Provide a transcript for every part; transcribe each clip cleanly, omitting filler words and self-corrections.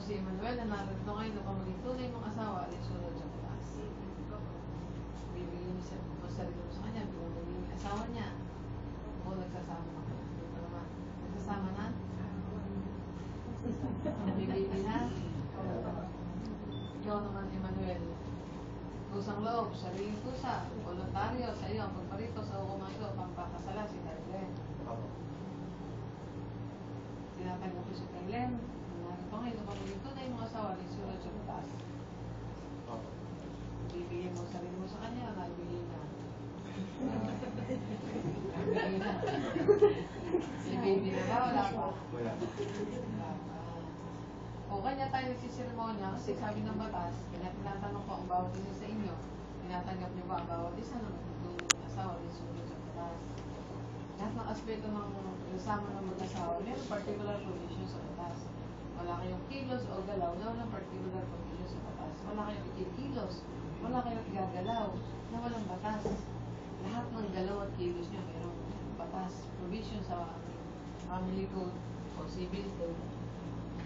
si Manuel na narito ngayon upang maging tunay mong asawa at isunod sa batas. Bibigyan niya sa sarili mo sa kanya bilang magiging asawa niya. O nagsasama na kayo. Dito naman. Nagsasama na? Bibili na? Ikaw naman, Emmanuel. Kusang loob, sariling kusa, voluntaryo sa iyo ang pagparito sa hukumang ito pampakasala si Kailen. Tinatanggap ko si Kailen. Narito ngayon upang maging tunay mong asawa at isunod sa batas. Bibigyan mo sarili mo sa kanya, nabili na. Nabili na. Si baby na ba? Wala pa. Wala pa. O kanya tayo nagsisiremonya kasi sabi ng batas, tinatanong ko ang bawat isa sa inyo, tinatanggap niyo ba ang bawat isa na magtutulong ng asawa at isunod sa batas? Lahat ng aspeto ng kasama ng mag-asawa, mayroong particular provision sa batas. Wala kayong kilos o galaw na walang particular provision sa batas. Wala kayong ikikilos, wala kayong igagalaw na walang batas. Lahat ng galaw at kilos niyo mayroong batas, provision sa family code o civil code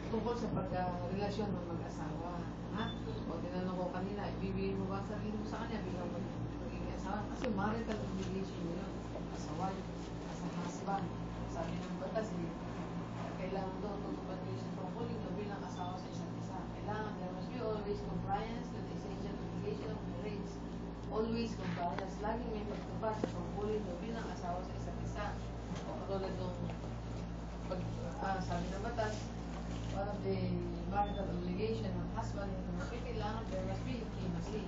tungkol sa pagka-relasyon ng mag-asawa. Ha? O tinanong ko kanina, ibibigay mo ba sarili mo sa kanya bilang magiging asawa? Kasi marital obligation mo yun. As a wife, as a husband. Sabi ng batas, kailangan doon tutupad niyo sa tungkulin na bilang asawa sa isa't isa. Kailangan there must be always compliance to the essential obligation of marriage. Always compliance. Laging may pagtupad sa tungkulin na bilang asawa sa isa't isa. O katulad nung sabi ng batas, one of the marital obligation ng husband and wife, kailangan there must be intimacy,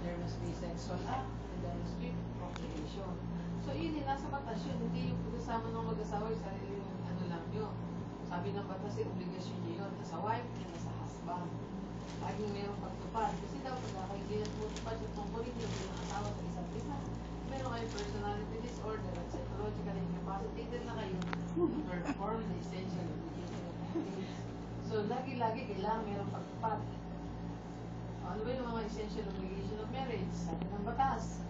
there must be sexual act, and there must be procreation. So yun din, nasa batas yun, hindi yung pagkasama ng mag-asawa yung sarili yung ano lang yun. Sabi ng batas, obligasyon nyo yun, as a wife and as a husband. Laging mayroong pagtupad, kasi daw pag hindi na tumutupad sa tungkulin nyo bilang asawa sa isa't isa, meron kayong personality disorder at psychologically incapacitated na kayo to perform the essential obligation of marriage. So, lagi-lagi kailangan mayroong pagtupad. Ano ba yung mga essential obligation of marriage? Sabi ng batas,